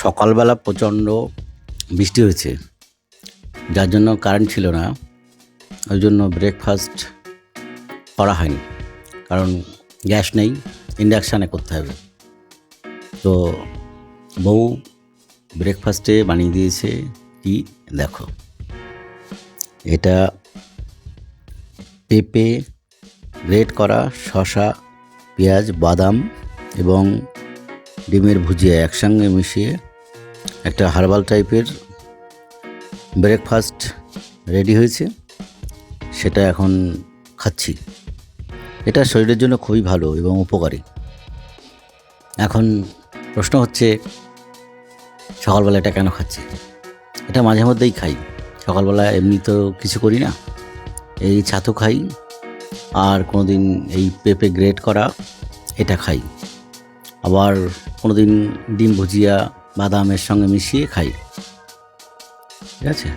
সকালবেলা প্রচণ্ড বৃষ্টি হয়েছে, যার জন্য কারেন্ট ছিল না। ওই জন্য ব্রেকফাস্ট করা হয়নি, কারণ গ্যাস নেই, ইন্ডাকশানে করতে হবে। তো বউ ব্রেকফাস্টে বানিয়ে দিয়েছে কি দেখো, এটা পেঁপে গ্রেট করা, শসা, পেঁয়াজ, বাদাম এবং ডিমের ভুজিয়া একসঙ্গে মিশিয়ে একটা হার্বাল টাইপের ব্রেকফাস্ট রেডি হয়েছে। সেটা এখন খাচ্ছি। এটা শরীরের জন্য খুবই ভালো এবং উপকারী। এখন প্রশ্ন হচ্ছে, সকালবেলা এটা কেন খাচ্ছি? এটা মাঝে মধ্যেই খাই। সকালবেলা এমনি তো কিছু করি না, এই ছাতু খাই, আর কোনো দিন এই পেঁপে গ্রেট করা এটা খাই, আবার কোনো দিন ডিম ভুজিয়া বাদামের সঙ্গে মিশিয়ে খাই। ঠিক আছে।